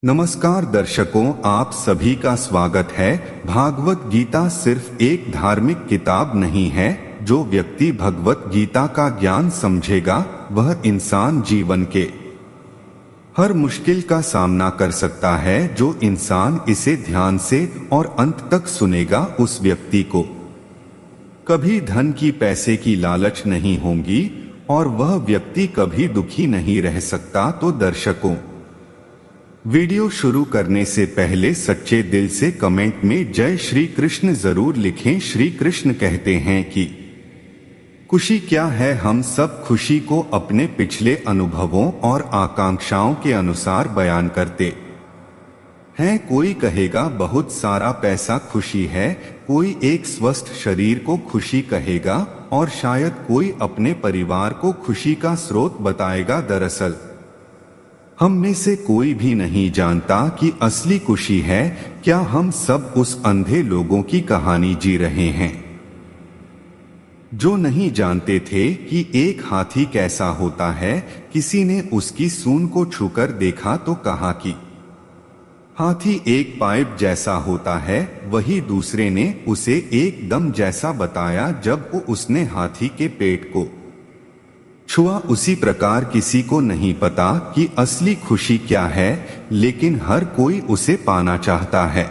नमस्कार दर्शकों, आप सभी का स्वागत है। भागवत गीता सिर्फ एक धार्मिक किताब नहीं है। जो व्यक्ति भगवत गीता का ज्ञान समझेगा वह इंसान जीवन के हर मुश्किल का सामना कर सकता है। जो इंसान इसे ध्यान से और अंत तक सुनेगा उस व्यक्ति को कभी धन की पैसे की लालच नहीं होगी और वह व्यक्ति कभी दुखी नहीं रह सकता। तो दर्शकों, वीडियो शुरू करने से पहले सच्चे दिल से कमेंट में जय श्री कृष्ण जरूर लिखें। श्री कृष्ण कहते हैं कि खुशी क्या है। हम सब खुशी को अपने पिछले अनुभवों और आकांक्षाओं के अनुसार बयान करते हैं। कोई कहेगा बहुत सारा पैसा खुशी है, कोई एक स्वस्थ शरीर को खुशी कहेगा और शायद कोई अपने परिवार को खुशी का स्रोत बताएगा। दरअसल हम में से कोई भी नहीं जानता कि असली खुशी है क्या। हम सब उस अंधे लोगों की कहानी जी रहे हैं जो नहीं जानते थे कि एक हाथी कैसा होता है। किसी ने उसकी सूंड को छूकर देखा तो कहा कि हाथी एक पाइप जैसा होता है। वही दूसरे ने उसे एक दम जैसा बताया जब उसने हाथी के पेट को छुआ। उसी प्रकार किसी को नहीं पता कि असली खुशी क्या है, लेकिन हर कोई उसे पाना चाहता है।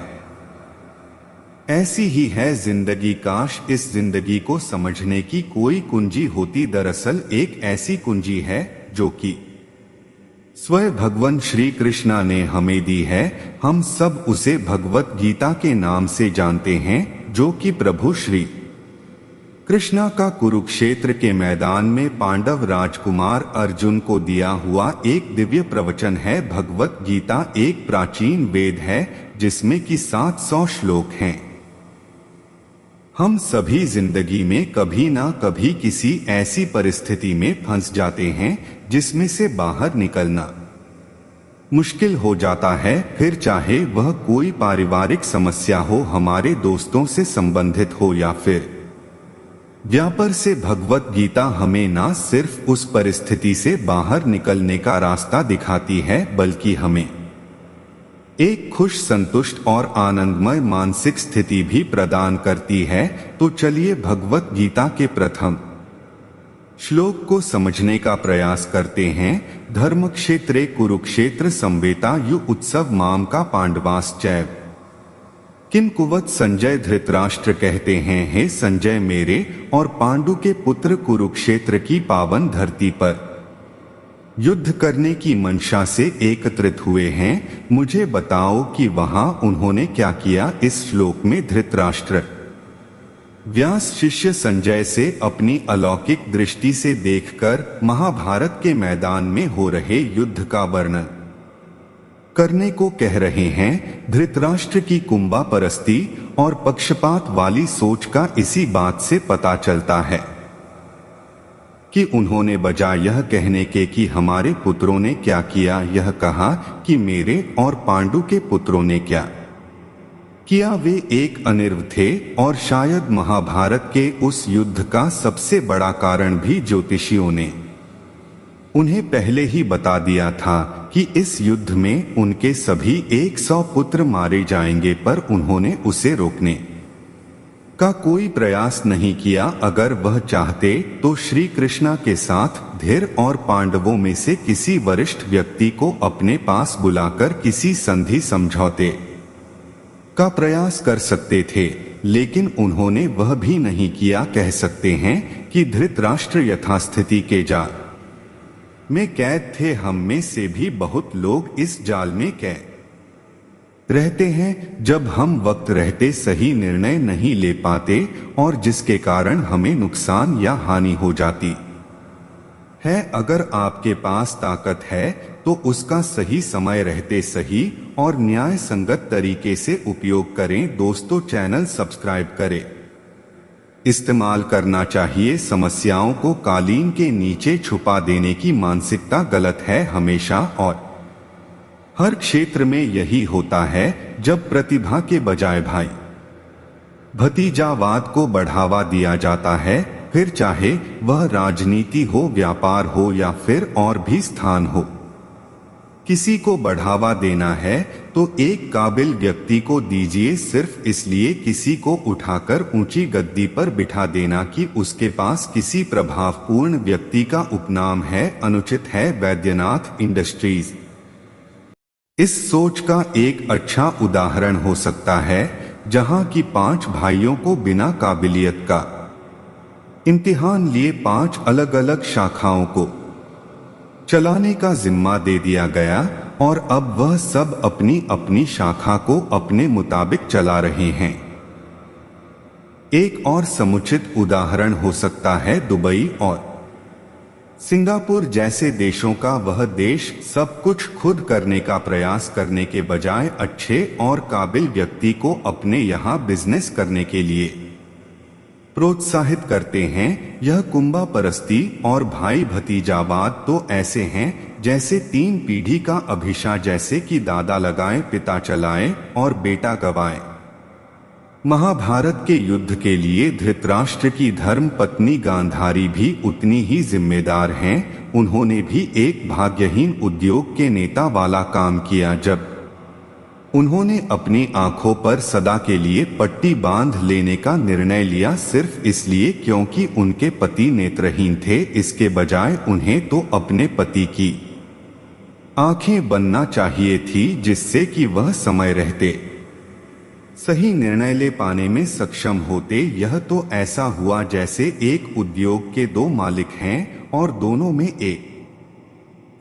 ऐसी ही है जिंदगी। काश इस जिंदगी को समझने की कोई कुंजी होती। दरअसल एक ऐसी कुंजी है जो कि स्वयं भगवान श्री कृष्णा ने हमें दी है। हम सब उसे भगवत गीता के नाम से जानते हैं, जो कि प्रभु श्री कृष्णा का कुरुक्षेत्र के मैदान में पांडव राजकुमार अर्जुन को दिया हुआ एक दिव्य प्रवचन है। भगवत गीता एक प्राचीन वेद है जिसमें कि 700 श्लोक हैं। हम सभी जिंदगी में कभी ना कभी किसी ऐसी परिस्थिति में फंस जाते हैं जिसमें से बाहर निकलना मुश्किल हो जाता है। फिर चाहे वह कोई पारिवारिक समस्या हो, हमारे दोस्तों से संबंधित हो या फिर व्यापार से। भगवत गीता हमें ना सिर्फ उस परिस्थिति से बाहर निकलने का रास्ता दिखाती है, बल्कि हमें एक खुश, संतुष्ट और आनंदमय मानसिक स्थिति भी प्रदान करती है। तो चलिए भगवत गीता के प्रथम श्लोक को समझने का प्रयास करते हैं। धर्मक्षेत्रे कुरुक्षेत्र संवेता यु उत्सव माम का पांडवाश्चैव किम कुवत। संजय धृतराष्ट्र कहते हैं, हे संजय, मेरे और पांडु के पुत्र कुरुक्षेत्र की पावन धरती पर युद्ध करने की मंशा से एकत्रित हुए हैं। मुझे बताओ कि वहां उन्होंने क्या किया। इस श्लोक में धृतराष्ट्र व्यास शिष्य संजय से अपनी अलौकिक दृष्टि से देखकर महाभारत के मैदान में हो रहे युद्ध का वर्णन करने को कह रहे हैं। धृतराष्ट्र की कुंभा परस्ती और पक्षपात वाली सोच का इसी बात से पता चलता है कि उन्होंने बजाय यह कहने के कि हमारे पुत्रों ने क्या किया, यह कहा कि मेरे और पांडु के पुत्रों ने क्या किया। वे एक अनिर्व थे और शायद महाभारत के उस युद्ध का सबसे बड़ा कारण भी ज्योतिषियों ने उन्हें पहले ही बता दिया था कि इस युद्ध में उनके सभी 100 पुत्र मारे जाएंगे, पर उन्होंने उसे रोकने का कोई प्रयास नहीं किया। अगर वह चाहते तो श्री कृष्णा के साथ धीर और पांडवों में से किसी वरिष्ठ व्यक्ति को अपने पास बुलाकर किसी संधि समझौते का प्रयास कर सकते थे, लेकिन उन्होंने वह भी नहीं किया। कह सकते हैं कि धृतराष्ट्र यथास्थिति के जाल में कैद थे। हम में से भी बहुत लोग इस जाल में कैद रहते हैं जब हम वक्त रहते सही निर्णय नहीं ले पाते और जिसके कारण हमें नुकसान या हानि हो जाती है। अगर आपके पास ताकत है तो उसका सही समय रहते सही और न्याय संगत तरीके से उपयोग करें। दोस्तों, चैनल सब्सक्राइब करें। इस्तेमाल करना चाहिए। समस्याओं को कालीन के नीचे छुपा देने की मानसिकता गलत है हमेशा और हर क्षेत्र में यही होता है। जब प्रतिभा के बजाय भाई भतीजावाद को बढ़ावा दिया जाता है, फिर चाहे वह राजनीति हो, व्यापार हो या फिर और भी स्थान हो, किसी को बढ़ावा देना है तो एक काबिल व्यक्ति को दीजिए, सिर्फ इसलिए किसी को उठाकर ऊंची गद्दी पर बिठा देना कि उसके पास किसी प्रभावपूर्ण व्यक्ति का उपनाम है अनुचित है। वैद्यनाथ इंडस्ट्रीज इस सोच का एक अच्छा उदाहरण हो सकता है, जहां की 5 भाइयों को बिना काबिलियत का इम्तिहान लिए 5 अलग अलग शाखाओं को चलाने का जिम्मा दे दिया गया और अब वह सब अपनी अपनी शाखा को अपने मुताबिक चला रहे हैं। एक और समुचित उदाहरण हो सकता है दुबई और सिंगापुर जैसे देशों का। वह देश सब कुछ खुद करने का प्रयास करने के बजाय अच्छे और काबिल व्यक्ति को अपने यहाँ बिजनेस करने के लिए प्रोत्साहित करते हैं। यह कुंभा परस्ती और भाई भतीजावाद तो ऐसे हैं जैसे 3 पीढ़ी का अभिशा, जैसे कि दादा लगाए पिता चलाए और बेटा गवाए। महाभारत के युद्ध के लिए धृतराष्ट्र की धर्म पत्नी गांधारी भी उतनी ही जिम्मेदार हैं। उन्होंने भी एक भाग्यहीन उद्योग के नेता वाला काम किया जब उन्होंने अपनी आंखों पर सदा के लिए पट्टी बांध लेने का निर्णय लिया, सिर्फ इसलिए क्योंकि उनके पति नेत्रहीन थे। इसके बजाय उन्हें तो अपने पति की आंखें बनना चाहिए थी, जिससे कि वह समय रहते सही निर्णय ले पाने में सक्षम होते। यह तो ऐसा हुआ जैसे एक उद्योग के 2 मालिक हैं और दोनों में एक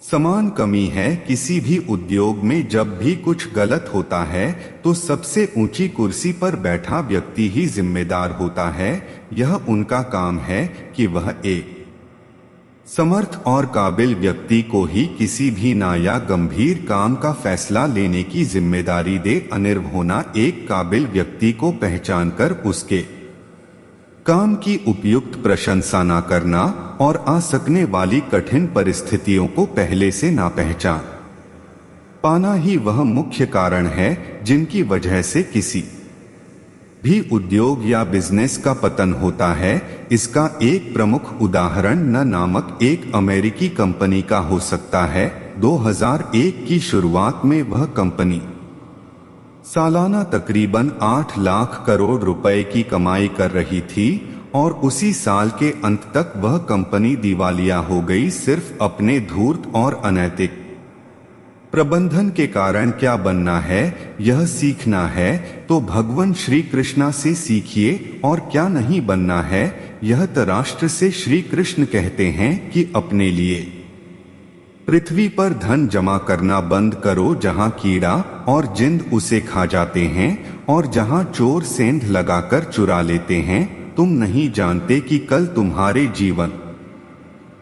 समान कमी है। किसी भी उद्योग में जब भी कुछ गलत होता है तो सबसे ऊंची कुर्सी पर बैठा व्यक्ति ही जिम्मेदार होता है। यह उनका काम है कि वह एक समर्थ और काबिल व्यक्ति को ही किसी भी नया गंभीर काम का फैसला लेने की जिम्मेदारी दे। अनिर्भ होना एक काबिल व्यक्ति को पहचानकर उसके काम की उपयुक्त प्रशंसा न करना और आ सकने वाली कठिन परिस्थितियों को पहले से ना पहचान पाना ही वह मुख्य कारण है जिनकी वजह से किसी भी उद्योग या बिजनेस का पतन होता है। इसका एक प्रमुख उदाहरण न नामक एक अमेरिकी कंपनी का हो सकता है। 2001 की शुरुआत में वह कंपनी सालाना तकरीबन 8 लाख करोड़ रुपए की कमाई कर रही थी और उसी साल के अंत तक वह कंपनी दिवालिया हो गई, सिर्फ अपने धूर्त और अनैतिक प्रबंधन के कारण। क्या बनना है यह सीखना है तो भगवान श्री कृष्णा से सीखिए, और क्या नहीं बनना है यह तो राष्ट्र से श्री कृष्ण कहते हैं कि अपने लिए पृथ्वी पर धन जमा करना बंद करो, जहां कीड़ा और जिंद उसे खा जाते हैं और जहां चोर सेंध लगाकर चुरा लेते हैं। तुम नहीं जानते कि कल तुम्हारे जीवन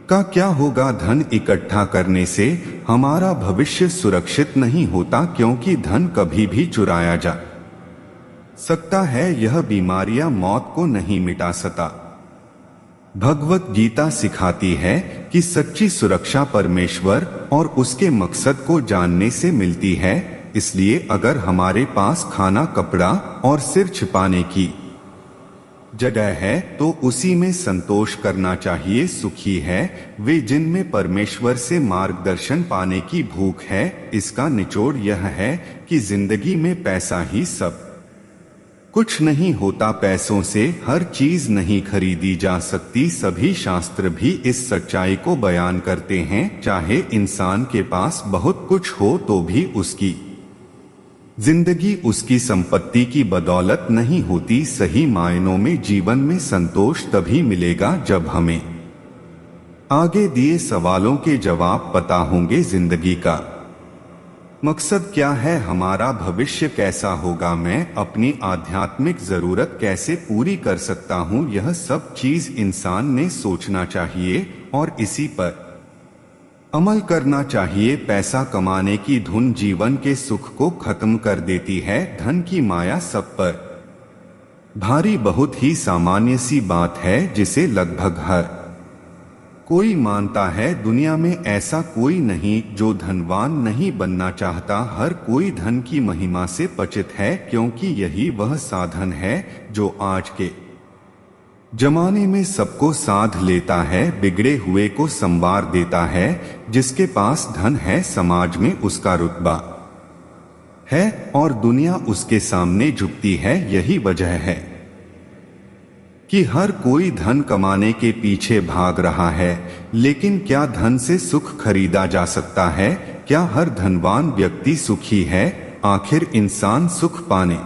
का क्या होगा। धन इकट्ठा करने से हमारा भविष्य सुरक्षित नहीं होता, क्योंकि धन कभी भी चुराया जा सकता है। यह बीमारियां मौत को नहीं मिटा सकता। भगवत गीता सिखाती है कि सच्ची सुरक्षा परमेश्वर और उसके मकसद को जानने से मिलती है। इसलिए अगर हमारे पास खाना, कपड़ा और सिर छिपाने की जगह है तो उसी में संतोष करना चाहिए। सुखी है वे जिनमें परमेश्वर से मार्गदर्शन पाने की भूख है। इसका निचोड़ यह है कि जिंदगी में पैसा ही सब कुछ नहीं होता। पैसों से हर चीज नहीं खरीदी जा सकती। सभी शास्त्र भी इस सच्चाई को बयान करते हैं। चाहे इंसान के पास बहुत कुछ हो तो भी उसकी जिंदगी उसकी संपत्ति की बदौलत नहीं होती। सही मायनों में जीवन में संतोष तभी मिलेगा जब हमें आगे दिए सवालों के जवाब पता होंगे। जिंदगी का मकसद क्या है, हमारा भविष्य कैसा होगा, मैं अपनी आध्यात्मिक जरूरत कैसे पूरी कर सकता हूँ, यह सब चीज इंसान ने सोचना चाहिए और इसी पर अमल करना चाहिए। पैसा कमाने की धुन जीवन के सुख को खत्म कर देती है। धन की माया सब पर भारी बहुत ही सामान्य सी बात है जिसे लगभग हर कोई मानता है। दुनिया में ऐसा कोई नहीं जो धनवान नहीं बनना चाहता। हर कोई धन की महिमा से परिचित है, क्योंकि यही वह साधन है जो आज के जमाने में सबको साध लेता है, बिगड़े हुए को संवार देता है। जिसके पास धन है समाज में उसका रुतबा है और दुनिया उसके सामने झुकती है। यही वजह है कि हर कोई धन कमाने के पीछे भाग रहा है। लेकिन क्या धन से सुख खरीदा जा सकता है? क्या हर धनवान व्यक्ति सुखी है? आखिर इंसान सुख पाने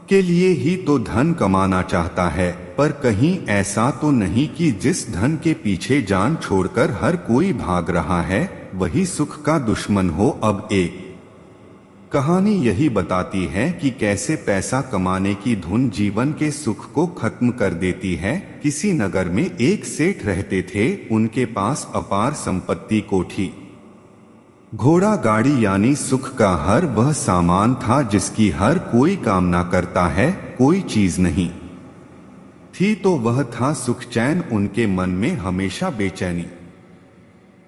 के लिए ही तो धन कमाना चाहता है, पर कहीं ऐसा तो नहीं कि जिस धन के पीछे जान छोड़कर हर कोई भाग रहा है वही सुख का दुश्मन हो। अब एक कहानी यही बताती है कि कैसे पैसा कमाने की धुन जीवन के सुख को खत्म कर देती है। किसी नगर में एक सेठ रहते थे। उनके पास अपार संपत्ति, कोठी, घोड़ा, गाड़ी यानी सुख का हर वह सामान था जिसकी हर कोई कामना करता है। कोई चीज नहीं थी तो वह था सुख, चैन। उनके मन में हमेशा बेचैनी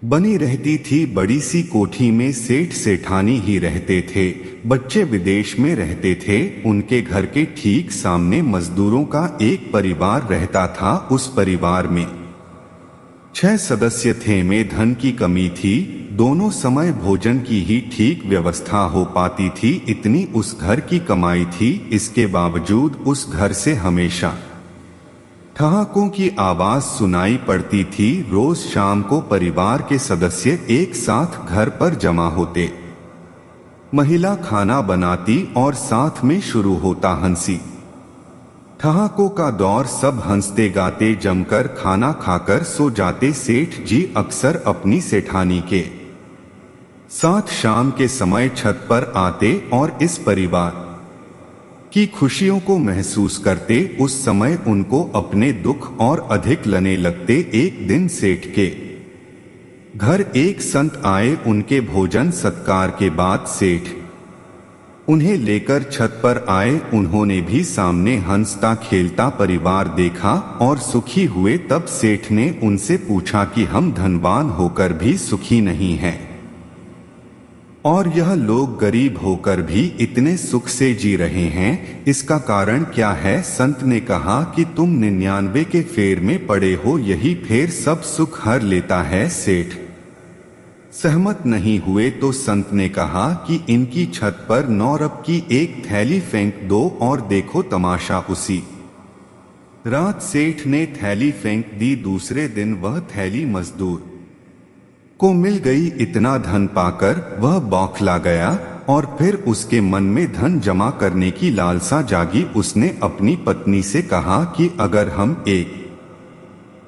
बनी रहती थी। बड़ी सी कोठी में सेठ सेठानी ही रहते थे। बच्चे विदेश में रहते थे। उनके घर के ठीक सामने मजदूरों का एक परिवार रहता था। उस परिवार में 6 सदस्य थे। में धन की कमी थी। दोनों समय भोजन की ही ठीक व्यवस्था हो पाती थी, इतनी उस घर की कमाई थी। इसके बावजूद उस घर से हमेशा ठहाकों की आवाज सुनाई पड़ती थी। रोज शाम को परिवार के सदस्य एक साथ घर पर जमा होते। महिला खाना बनाती और साथ में शुरू होता हंसी ठहाकों का दौर। सब हंसते गाते जमकर खाना खाकर सो जाते। सेठ जी अक्सर अपनी सेठानी के साथ शाम के समय छत पर आते और इस परिवार की खुशियों को महसूस करते। उस समय उनको अपने दुख और अधिक लने लगते। एक दिन सेठ के घर एक संत आए। उनके भोजन सत्कार के बाद सेठ उन्हें लेकर छत पर आए। उन्होंने भी सामने हंसता खेलता परिवार देखा और सुखी हुए। तब सेठ ने उनसे पूछा कि हम धनवान होकर भी सुखी नहीं हैं और यह लोग गरीब होकर भी इतने सुख से जी रहे हैं, इसका कारण क्या है? संत ने कहा कि तुम 99 के फेर में पड़े हो, यही फेर सब सुख हर लेता है। सेठ सहमत नहीं हुए तो संत ने कहा कि इनकी छत पर 9 रब की एक थैली फेंक दो और देखो तमाशा। उसी रात सेठ ने थैली फेंक दी। दूसरे दिन वह थैली मजदूर को मिल गई। इतना धन पाकर वह बौखला गया और फिर उसके मन में धन जमा करने की लालसा जागी। उसने अपनी पत्नी से कहा कि अगर हम 1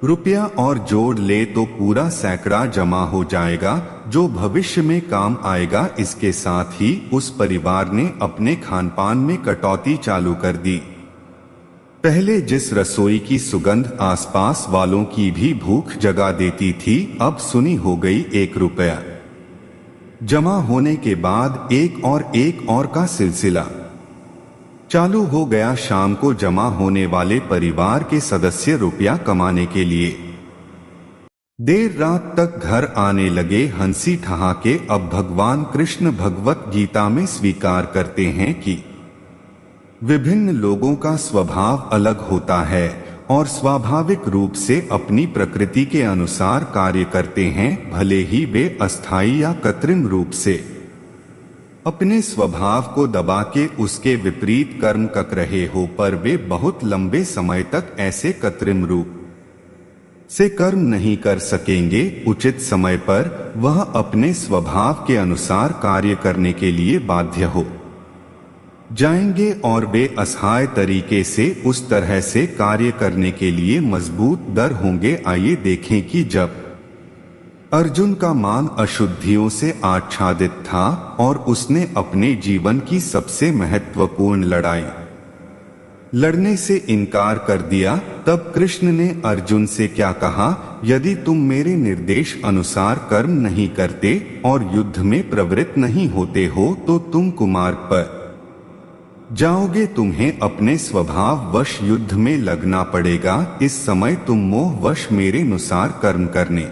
रुपया और जोड़ ले तो पूरा सैकड़ा जमा हो जाएगा जो भविष्य में काम आएगा। इसके साथ ही उस परिवार ने अपने खानपान में कटौती चालू कर दी। पहले जिस रसोई की सुगंध आसपास वालों की भी भूख जगा देती थी, अब सुनी हो गई। 1 रुपया जमा होने के बाद एक और का सिलसिला चालू हो गया। शाम को जमा होने वाले परिवार के सदस्य रुपया कमाने के लिए देर रात तक घर आने लगे। हंसी ठहाके। अब भगवान कृष्ण भगवत गीता में स्वीकार करते हैं कि विभिन्न लोगों का स्वभाव अलग होता है और स्वाभाविक रूप से अपनी प्रकृति के अनुसार कार्य करते हैं, भले ही वे अस्थायी या कृत्रिम रूप से अपने स्वभाव को दबा के उसके विपरीत कर्म कर रहे हो, पर वे बहुत लंबे समय तक ऐसे कृत्रिम रूप से कर्म नहीं कर सकेंगे। उचित समय पर वह अपने स्वभाव के अनुसार कार्य करने के लिए बाध्य हो जाएंगे और वे असहाय तरीके से उस तरह से कार्य करने के लिए मजबूत दर होंगे। आइए देखें कि जब अर्जुन का मान अशुद्धियों से आच्छादित था और उसने अपने जीवन की सबसे महत्वपूर्ण लड़ाई लड़ने से इनकार कर दिया, तब कृष्ण ने अर्जुन से क्या कहा? यदि तुम मेरे निर्देश अनुसार कर्म नहीं करते और युद्ध में प्रवृत्त नहीं होते हो तो तुम कुमार्ग पर जाओगे। तुम्हें अपने स्वभाव वश युद्ध में लगना पड़ेगा। इस समय तुम मोह वश मेरे अनुसार कर्म करने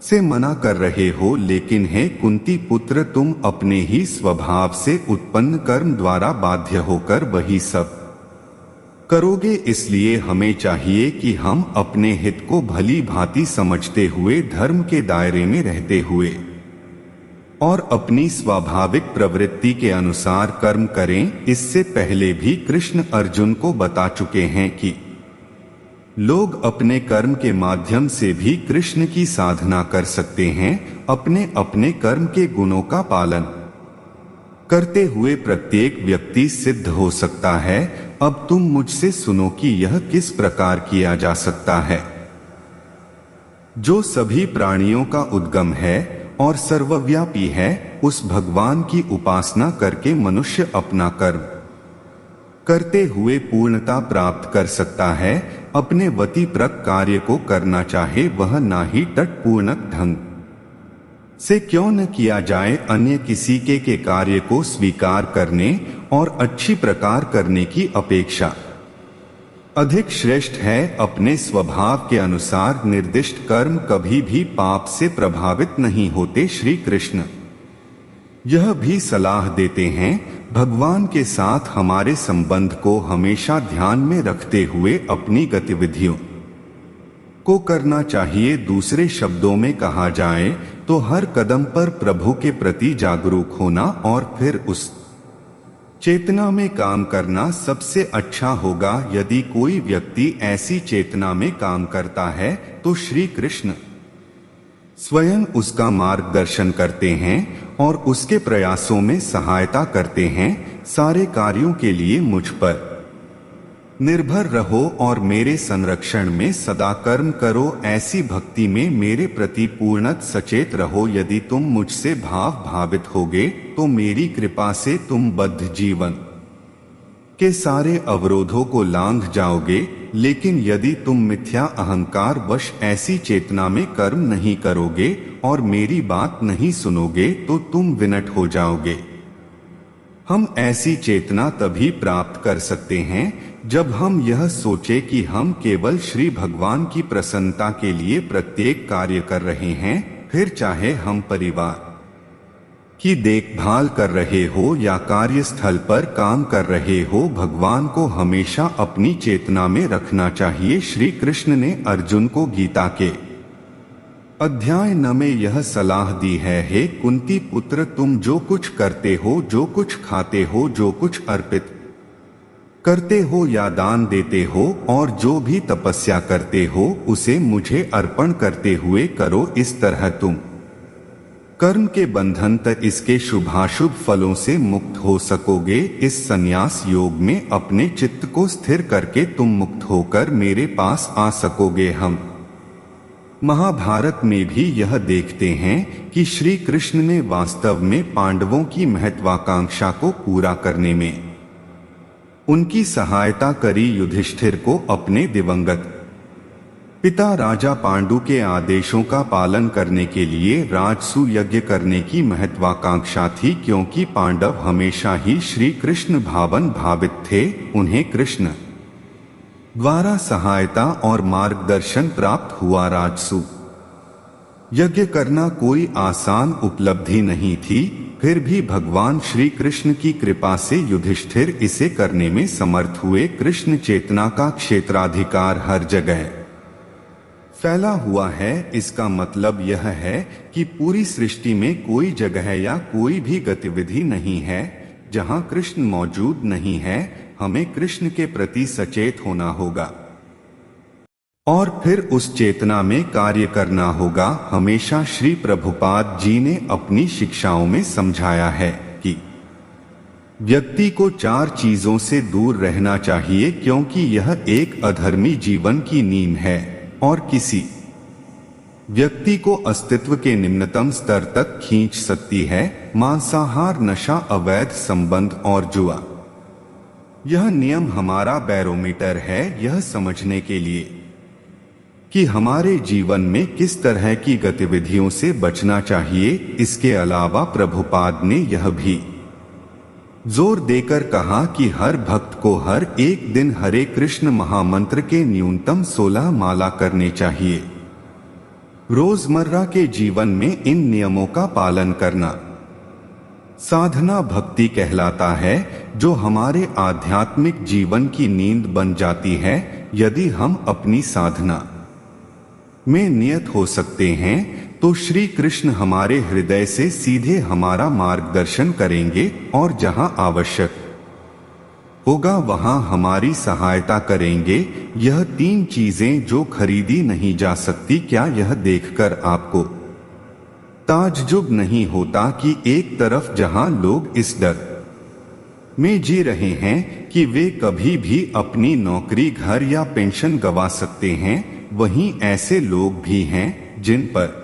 से मना कर रहे हो, लेकिन हे कुंती पुत्र, तुम अपने ही स्वभाव से उत्पन्न कर्म द्वारा बाध्य होकर वही सब करोगे। इसलिए हमें चाहिए कि हम अपने हित को भली भांति समझते हुए धर्म के दायरे में रहते हुए और अपनी स्वाभाविक प्रवृत्ति के अनुसार कर्म करें। इससे पहले भी कृष्ण अर्जुन को बता चुके हैं कि लोग अपने कर्म के माध्यम से भी कृष्ण की साधना कर सकते हैं। अपने अपने कर्म के गुणों का पालन करते हुए प्रत्येक व्यक्ति सिद्ध हो सकता है। अब तुम मुझसे सुनो कि यह किस प्रकार किया जा सकता है। जो सभी प्राणियों का उद्गम है और सर्वव्यापी है, उस भगवान की उपासना करके मनुष्य अपना कर्म करते हुए पूर्णता प्राप्त कर सकता है। अपने वतिप्रक कार्य को करना चाहे वह ना ही तटपूर्णक ढंग से क्यों न किया जाए, अन्य किसी के कार्य को स्वीकार करने और अच्छी प्रकार करने की अपेक्षा अधिक श्रेष्ठ है। अपने स्वभाव के अनुसार निर्दिष्ट कर्म कभी भी पाप से प्रभावित नहीं होते। श्री कृष्ण यह भी सलाह देते हैं, भगवान के साथ हमारे संबंध को हमेशा ध्यान में रखते हुए अपनी गतिविधियों को करना चाहिए। दूसरे शब्दों में कहा जाए तो हर कदम पर प्रभु के प्रति जागरूक होना और फिर उस चेतना में काम करना सबसे अच्छा होगा। यदि कोई व्यक्ति ऐसी चेतना में काम करता है तो श्री कृष्ण स्वयं उसका मार्गदर्शन करते हैं और उसके प्रयासों में सहायता करते हैं। सारे कार्यों के लिए मुझ पर निर्भर रहो और मेरे संरक्षण में सदा कर्म करो। ऐसी भक्ति में मेरे प्रति पूर्णत सचेत रहो। यदि तुम मुझसे भावित होगे तो मेरी कृपा से तुम बद्ध जीवन के सारे अवरोधों को लांघ जाओगे। लेकिन यदि तुम मिथ्या अहंकार वश ऐसी चेतना में कर्म नहीं करोगे और मेरी बात नहीं सुनोगे तो तुम विनट हो जाओगे। हम ऐसी चेतना तभी प्राप्त कर सकते हैं जब हम यह सोचे कि हम केवल श्री भगवान की प्रसन्नता के लिए प्रत्येक कार्य कर रहे हैं। फिर चाहे हम परिवार की देखभाल कर रहे हो या कार्यस्थल पर काम कर रहे हो, भगवान को हमेशा अपनी चेतना में रखना चाहिए। श्री कृष्ण ने अर्जुन को गीता के अध्याय 9 में यह सलाह दी है, हे कुंती पुत्र, तुम जो कुछ करते हो, जो कुछ खाते हो, जो कुछ अर्पित करते हो या दान देते हो और जो भी तपस्या करते हो उसे मुझे अर्पण करते हुए करो। इस तरह तुम कर्म के बंधन तक इसके शुभाशुभ फलों से मुक्त हो सकोगे। इस संन्यास योग में अपने चित्त को स्थिर करके तुम मुक्त होकर मेरे पास आ सकोगे। हम महाभारत में भी यह देखते हैं कि श्री कृष्ण ने वास्तव में पांडवों की महत्वाकांक्षा को पूरा करने में उनकी सहायता करी। युधिष्ठिर को अपने दिवंगत पिता राजा पांडु के आदेशों का पालन करने के लिए राजसूय यज्ञ करने की महत्वाकांक्षा थी, क्योंकि पांडव हमेशा ही श्री कृष्ण भावित थे। उन्हें कृष्ण द्वारा सहायता और मार्गदर्शन प्राप्त हुआ। राजसूय यज्ञ करना कोई आसान उपलब्धि नहीं थी, फिर भी भगवान श्री कृष्ण की कृपा से युधिष्ठिर इसे करने में समर्थ हुए। कृष्ण चेतना का क्षेत्राधिकार हर जगह फैला हुआ है। इसका मतलब यह है कि पूरी सृष्टि में कोई जगह या कोई भी गतिविधि नहीं है जहां कृष्ण मौजूद नहीं है। हमें कृष्ण के प्रति सचेत होना होगा और फिर उस चेतना में कार्य करना होगा। हमेशा श्री प्रभुपाद जी ने अपनी शिक्षाओं में समझाया है कि व्यक्ति को 4 चीजों से दूर रहना चाहिए, क्योंकि यह एक अधर्मी जीवन की नींव है और किसी व्यक्ति को अस्तित्व के निम्नतम स्तर तक खींच सकती है। मांसाहार, नशा, अवैध संबंध और जुआ। यह नियम हमारा बैरोमीटर है यह समझने के लिए कि हमारे जीवन में किस तरह की गतिविधियों से बचना चाहिए। इसके अलावा प्रभुपाद ने यह भी जोर देकर कहा कि हर भक्त को हर एक दिन हरे कृष्ण महामंत्र के न्यूनतम 16 माला करने चाहिए। रोजमर्रा के जीवन में इन नियमों का पालन करना साधना भक्ति कहलाता है, जो हमारे आध्यात्मिक जीवन की नींद बन जाती है यदि हम अपनी साधना में नियत हो सकते हैं। तो श्री कृष्ण हमारे हृदय से सीधे हमारा मार्गदर्शन करेंगे और जहां आवश्यक होगा वहां हमारी सहायता करेंगे। यह 3 चीजें जो खरीदी नहीं जा सकती, क्या यह देखकर आपको ताज्जुब नहीं होता कि एक तरफ जहां लोग इस डर में जी रहे हैं कि वे कभी भी अपनी नौकरी, घर या पेंशन गंवा सकते हैं, वहीं ऐसे लोग भी हैं जिन पर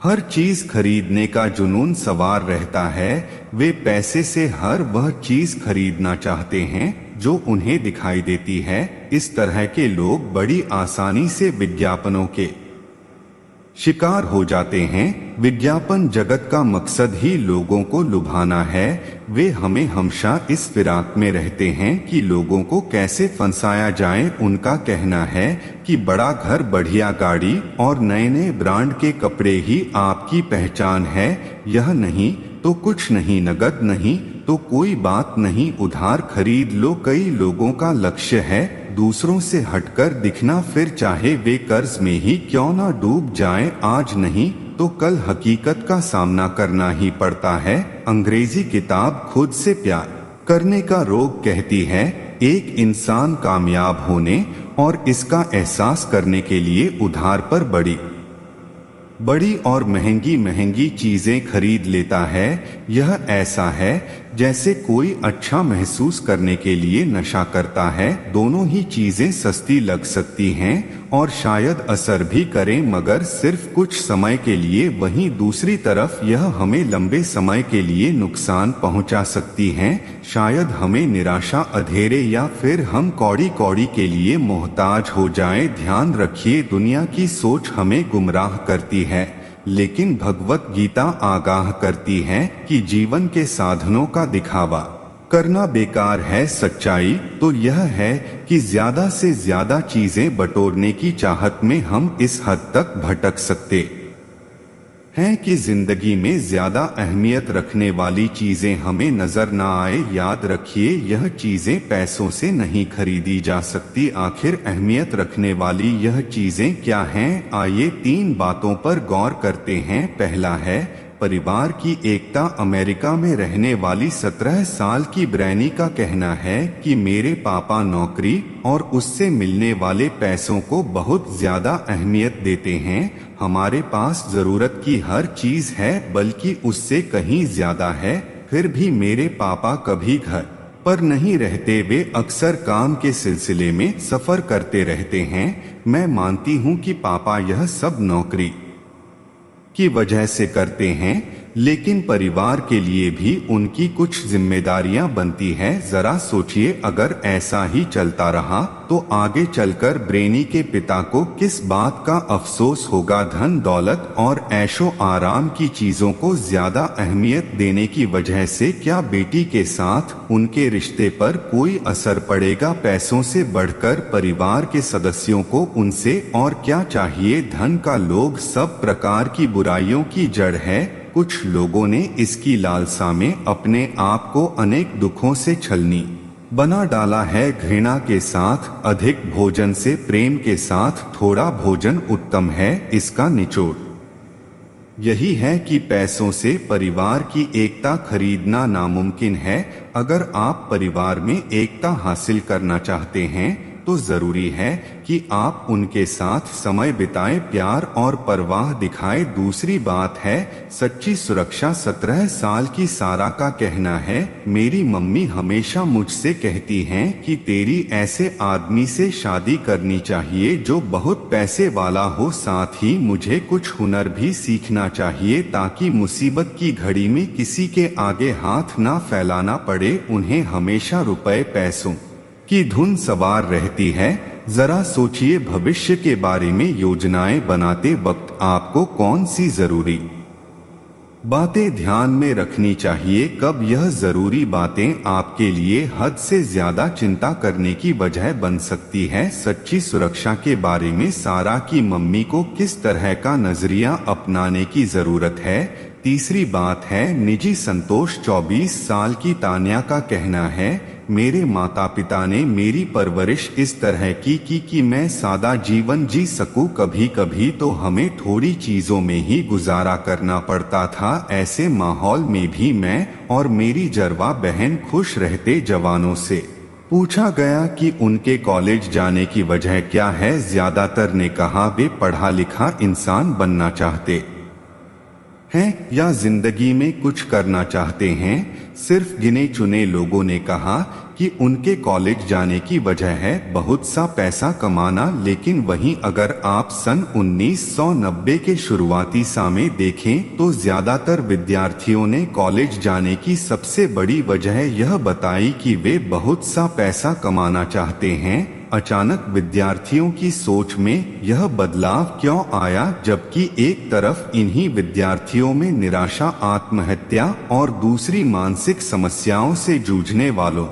हर चीज खरीदने का जुनून सवार रहता है। वे पैसे से हर वह चीज खरीदना चाहते हैं जो उन्हें दिखाई देती है। इस तरह के लोग बड़ी आसानी से विज्ञापनों के शिकार हो जाते हैं। विज्ञापन जगत का मकसद ही लोगों को लुभाना है। वे हमें हमेशा इस फिराक में रहते हैं कि लोगों को कैसे फंसाया जाए। उनका कहना है कि बड़ा घर, बढ़िया गाड़ी और नए नए ब्रांड के कपड़े ही आपकी पहचान है। यह नहीं तो कुछ नहीं, नगद नहीं तो कोई बात नहीं, उधार खरीद लो। कई लोगों का लक्ष्य है दूसरों से हटकर दिखना, फिर चाहे वे कर्ज में ही क्यों ना डूब जाएं। आज नहीं तो कल हकीकत का सामना करना ही पड़ता है। अंग्रेजी किताब खुद से प्यार करने का रोग कहती है, एक इंसान कामयाब होने और इसका एहसास करने के लिए उधार पर बड़ी और महंगी महंगी चीजें खरीद लेता है। यह ऐसा है जैसे कोई अच्छा महसूस करने के लिए नशा करता है। दोनों ही चीजें सस्ती लग सकती हैं और शायद असर भी करें, मगर सिर्फ कुछ समय के लिए। वहीं दूसरी तरफ यह हमें लंबे समय के लिए नुकसान पहुंचा सकती हैं। शायद हमें निराशा, अंधेरे या फिर हम कौड़ी कौड़ी के लिए मोहताज हो जाएं। ध्यान रखिए, दुनिया की सोच हमें गुमराह करती है, लेकिन भगवत गीता आगाह करती है कि जीवन के साधनों का दिखावा करना बेकार है। सच्चाई तो यह है कि ज्यादा से ज्यादा चीजें बटोरने की चाहत में हम इस हद तक भटक सकते हैं कि जिंदगी में ज्यादा अहमियत रखने वाली चीजें हमें नजर न आए। याद रखिए, यह चीजें पैसों से नहीं खरीदी जा सकती। आखिर अहमियत रखने वाली यह चीजें क्या हैं? आइए 3 बातों पर गौर करते हैं। पहला है परिवार की एकता। अमेरिका में रहने वाली 17 साल की ब्रैनी का कहना है कि मेरे पापा नौकरी और उससे मिलने वाले पैसों को बहुत ज्यादा अहमियत देते हैं। हमारे पास जरूरत की हर चीज है, बल्कि उससे कहीं ज्यादा है। फिर भी मेरे पापा कभी घर पर नहीं रहते, वे अक्सर काम के सिलसिले में सफर करते रहते हैं। मैं मानती हूँ कि पापा यह सब नौकरी की वजह से करते हैं, लेकिन परिवार के लिए भी उनकी कुछ जिम्मेदारियां बनती हैं। जरा सोचिए, अगर ऐसा ही चलता रहा तो आगे चलकर ब्रेनी के पिता को किस बात का अफसोस होगा। धन दौलत और ऐशो आराम की चीजों को ज्यादा अहमियत देने की वजह से क्या बेटी के साथ उनके रिश्ते पर कोई असर पड़ेगा? पैसों से बढ़कर परिवार के सदस्यों को उनसे और क्या चाहिए? धन का लोभ सब प्रकार की बुराइयों की जड़ है। कुछ लोगों ने इसकी लालसा में अपने आप को अनेक दुखों से छलनी बना डाला है। घृणा के साथ अधिक भोजन से प्रेम के साथ थोड़ा भोजन उत्तम है। इसका निचोड़ यही है कि पैसों से परिवार की एकता खरीदना नामुमकिन है। अगर आप परिवार में एकता हासिल करना चाहते हैं तो जरूरी है कि आप उनके साथ समय बिताएं, प्यार और परवाह दिखाएं। दूसरी बात है सच्ची सुरक्षा। 17 साल की सारा का कहना है, मेरी मम्मी हमेशा मुझसे कहती हैं कि तेरी ऐसे आदमी से शादी करनी चाहिए जो बहुत पैसे वाला हो। साथ ही मुझे कुछ हुनर भी सीखना चाहिए ताकि मुसीबत की घड़ी में किसी के आगे हाथ ना फैलाना पड़े। उन्हें हमेशा रुपए पैसों की धुन सवार रहती है। जरा सोचिए, भविष्य के बारे में योजनाएं बनाते वक्त आपको कौन सी जरूरी बातें ध्यान में रखनी चाहिए? कब यह जरूरी बातें आपके लिए हद से ज्यादा चिंता करने की वजह बन सकती है? सच्ची सुरक्षा के बारे में सारा की मम्मी को किस तरह का नजरिया अपनाने की जरूरत है? तीसरी बात है निजी संतोष। 24 साल की तान्या का कहना है, मेरे माता पिता ने मेरी परवरिश इस तरह की कि मैं सादा जीवन जी सकूं। कभी कभी तो हमें थोड़ी चीजों में ही गुजारा करना पड़ता था। ऐसे माहौल में भी मैं और मेरी जरवा बहन खुश रहते। जवानों से पूछा गया कि उनके कॉलेज जाने की वजह क्या है, ज्यादातर ने कहा वे पढ़ा लिखा इंसान बनना चाहते हैं या जिंदगी में कुछ करना चाहते हैं। सिर्फ गिने चुने लोगों ने कहा कि उनके कॉलेज जाने की वजह है बहुत सा पैसा कमाना। लेकिन वहीं अगर आप सन 1990 के शुरुआती समय देखें तो ज्यादातर विद्यार्थियों ने कॉलेज जाने की सबसे बड़ी वजह यह बताई कि वे बहुत सा पैसा कमाना चाहते हैं। अचानक विद्यार्थियों की सोच में यह बदलाव क्यों आया, जबकि एक तरफ इन्हीं विद्यार्थियों में निराशा, आत्महत्या और दूसरी मानसिक समस्याओं से जूझने वालों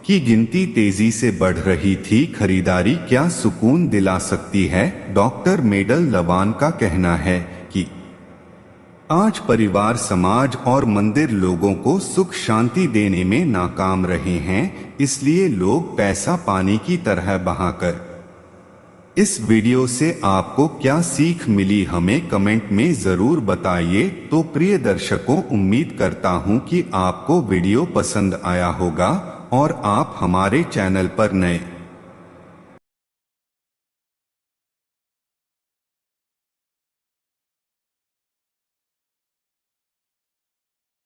की गिनती तेजी से बढ़ रही थी। खरीदारी क्या सुकून दिला सकती है? डॉक्टर मेडल लवान का कहना है कि आज परिवार, समाज और मंदिर लोगों को सुख शांति देने में नाकाम रहे हैं, इसलिए लोग पैसा पानी की तरह बहाकर। इस वीडियो से आपको क्या सीख मिली हमें कमेंट में जरूर बताइए। तो प्रिय दर्शकों, उम्मीद करता हूं कि आपको वीडियो पसंद आया होगा और आप हमारे चैनल पर नए